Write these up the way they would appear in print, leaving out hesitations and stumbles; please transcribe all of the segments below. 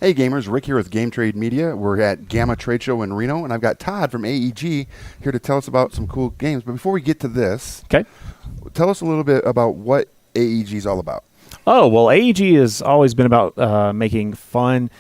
Hey gamers, Rick here with Game Trade Media. We're at GAMA Trade Show in Reno, and I've got Todd from AEG here to tell us about some cool games. But before we get to this, tell us a little bit about what AEG is all about. Oh, well, AEG has always been about making fun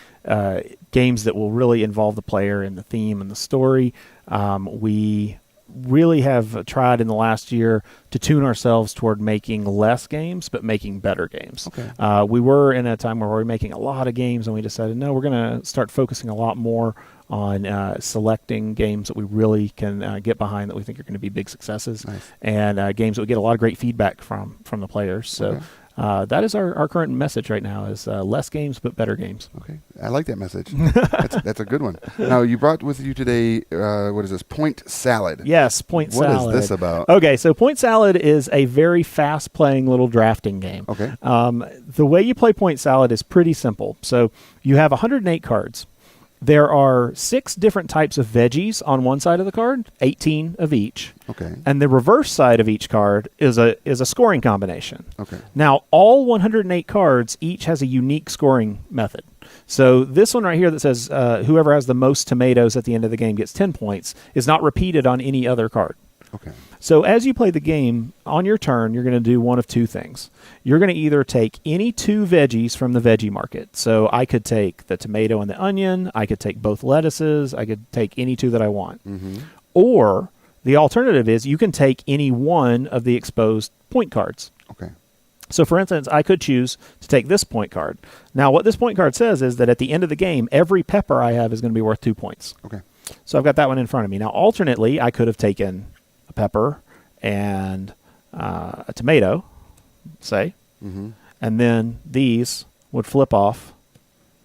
games that will really involve the player and the theme and the story. We really have tried in the last year to tune ourselves toward making less games, but making better games. Okay. We were in a time where we were making a lot of games, and we decided, no, we're going to start focusing a lot more on selecting games that we really can get behind, that we think are going to be big successes, and games that we get a lot of great feedback from the players. So that is our current message right now, is less games but better games. Okay, I like that message. That's a good one. Now, you brought with you today, what is this, Point Salad? Yes, Point Salad. What is this about? Okay, so Point Salad is a very fast-playing little drafting game. Okay. The way you play Point Salad is pretty simple. So you have 108 cards. There are 6 different types of veggies on one side of the card, 18 of each. Okay. And the reverse side of each card is a scoring combination. Okay. Now, all 108 cards each has a unique scoring method. So this one right here that says whoever has the most tomatoes at the end of the game gets 10 points is not repeated on any other card. Okay. So as you play the game, on your turn, you're going to do one of two things. You're going to either take any 2 veggies from the veggie market. So I could take the tomato and the onion. I could take both lettuces. I could take any 2 that I want. Mm-hmm. Or the alternative is you can take any one of the exposed point cards. Okay. So, for instance, I could choose to take this point card. Now, what this point card says is that at the end of the game, every pepper I have is going to be worth 2 points. Okay. So I've got that one in front of me. Now, alternately, I could have taken a pepper and a tomato, say, and then these would flip off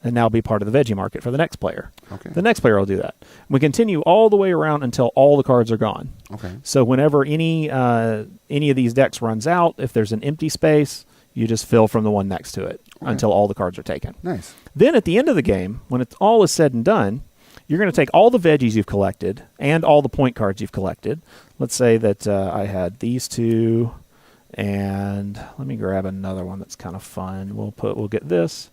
and now be part of the veggie market for the next player. Okay. The next player will do that. We continue all the way around until all the cards are gone. Okay. So whenever any of these decks runs out, if there's an empty space, you just fill from the one next to it until all the cards are taken. Nice. Then at the end of the game, when it all is said and done, you're going to take all the veggies you've collected and all the point cards you've collected. Let's say that I had these 2, and let me grab another one that's kind of fun. We'll get this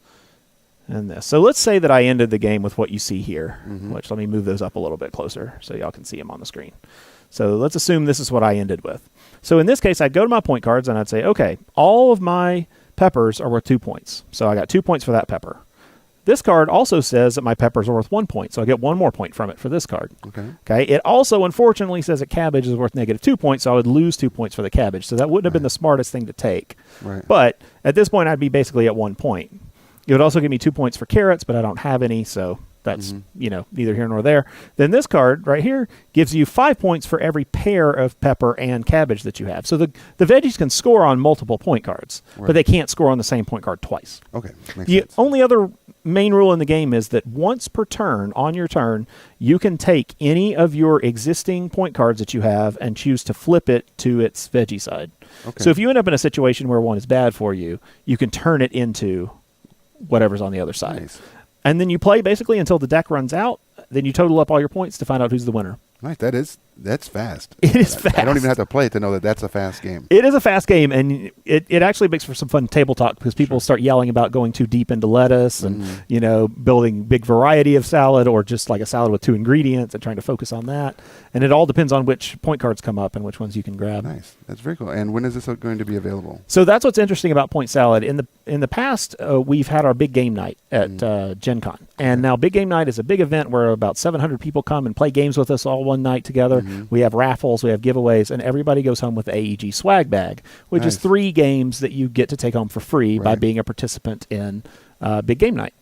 and this. So let's say that I ended the game with what you see here, which let me move those up a little bit closer so y'all can see them on the screen. So let's assume this is what I ended with. So in this case, I'd go to my point cards and I'd say, okay, all of my peppers are worth 2 points. So I got 2 points for that pepper. This card also says that my peppers are worth 1 point, so I get 1 more point from it for this card. Okay. It also, unfortunately, says that cabbage is worth -2 points, so I would lose 2 points for the cabbage. So that wouldn't have been the smartest thing to take. Right. But at this point, I'd be basically at 1 point. It would also give me 2 points for carrots, but I don't have any, so that's neither here nor there. Then this card right here gives you 5 points for every pair of pepper and cabbage that you have. So the veggies can score on multiple point cards, but they can't score on the same point card twice. Okay. Makes The sense. only other main rule in the game is that once per turn, on your turn, you can take any of your existing point cards that you have and choose to flip it to its veggie side. Okay. So if you end up in a situation where one is bad for you, you can turn it into whatever's on the other side. Nice. And then you play basically until the deck runs out. Then you total up all your points to find out who's the winner. Nice. That's fast. It is fast. I don't even have to play it to know that that's a fast game. It is a fast game, and it actually makes for some fun table talk because people start yelling about going too deep into lettuce and building big variety of salad, or just like a salad with 2 ingredients and trying to focus on that. And it all depends on which point cards come up and which ones you can grab. Nice. That's very cool. And when is this going to be available? So that's what's interesting about Point Salad. In the past, we've had our big game night at Gen Con. And now big game night is a big event where about 700 people come and play games with us all one night together. We have raffles, we have giveaways, and everybody goes home with the AEG swag bag, which is 3 games that you get to take home for free by being a participant in big game night.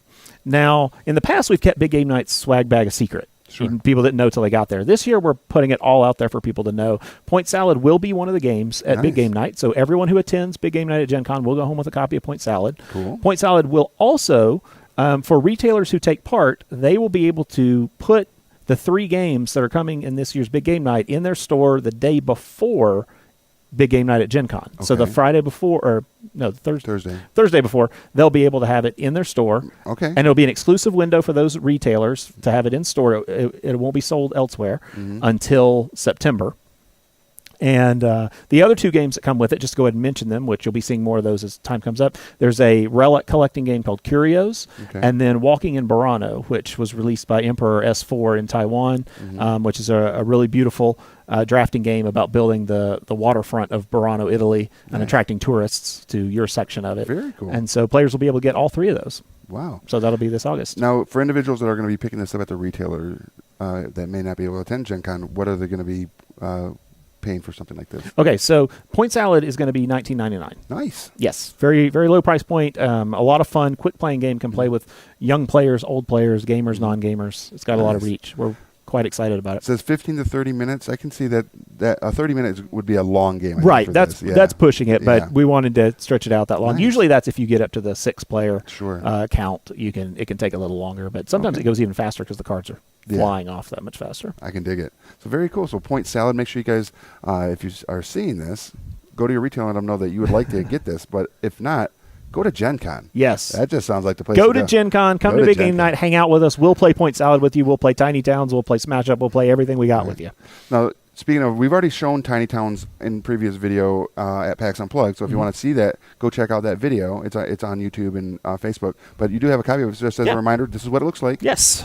Now, in the past, we've kept big game night's swag bag a secret. Sure. People didn't know till they got there. This year, we're putting it all out there for people to know. Point Salad will be one of the games at Big Game Night. So everyone who attends Big Game Night at Gen Con will go home with a copy of Point Salad. Cool. Point Salad will also, for retailers who take part, they will be able to put the 3 games that are coming in this year's Big Game Night in their store the day before Big Game Night at Gen Con. Okay. So the Friday before, or no, Thursday before, they'll be able to have it in their store. Okay. And it'll be an exclusive window for those retailers to have it in store. It won't be sold elsewhere until September. And the other 2 games that come with it, just go ahead and mention them, which you'll be seeing more of those as time comes up. There's a relic collecting game called Curios, and then Walking in Burano, which was released by Emperor S4 in Taiwan, which is a really beautiful drafting game about building the waterfront of Burano, Italy, and attracting tourists to your section of it. Very cool. And so players will be able to get all 3 of those. Wow. So that'll be this August. Now, for individuals that are going to be picking this up at the retailer that may not be able to attend Gen Con, what are they going to be paying for something like this? Okay, so Point Salad is going to be $19.99. Nice. Yes, very, very low price point. A lot of fun, quick playing game. Can play with young players, old players, gamers, non-gamers. It's got a lot of reach. We're quite excited about it. It says 15 to 30 minutes. I can see that 30 minutes would be a long game. Right, that's pushing it, but we wanted to stretch it out that long. Nice. Usually that's if you get up to the 6-player Sure. count. It can take a little longer, but sometimes it goes even faster because the cards are flying off that much faster. I can dig it. So very cool. So Point Salad, make sure you guys, if you are seeing this, go to your retailer and let them know that you would like to get this, but if not, go to Gen Con. Yes. That just sounds like the place Go to Gen Con. Come to Big Game Night. Hang out with us. We'll play Point Salad with you. We'll play Tiny Towns. We'll play Smash Up. We'll play everything we got with you. Now, speaking of, we've already shown Tiny Towns in previous video at PAX Unplugged, so if you want to see that, go check out that video. It's on YouTube and Facebook. But you do have a copy of it, just as a reminder, this is what it looks like. Yes.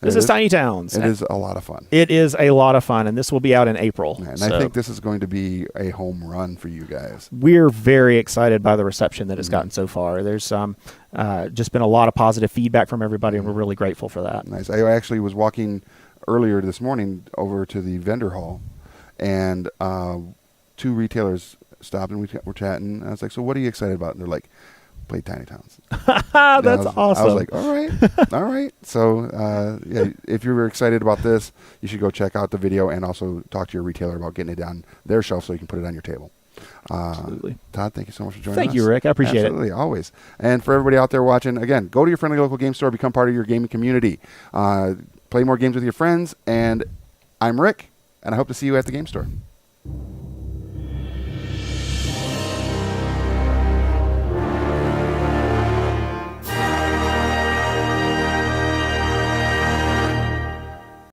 This is Tiny Towns. It is a lot of fun. It is a lot of fun, and this will be out in April. And I think this is going to be a home run for you guys. We're very excited by the reception that it's gotten so far. There's just been a lot of positive feedback from everybody, and we're really grateful for that. Nice. I actually was walking earlier this morning over to the vendor hall, and 2 retailers stopped, and we were chatting. And I was like, so what are you excited about? And they're like, play Tiny Towns. That's awesome. I was like, all right, all right. So, if you're excited about this, you should go check out the video and also talk to your retailer about getting it on their shelf so you can put it on your table. Absolutely. Todd, thank you so much for joining us. Thank you, Rick. I appreciate it. Absolutely, always. And for everybody out there watching, again, go to your friendly local game store, become part of your gaming community. Play more games with your friends. And I'm Rick, and I hope to see you at the game store.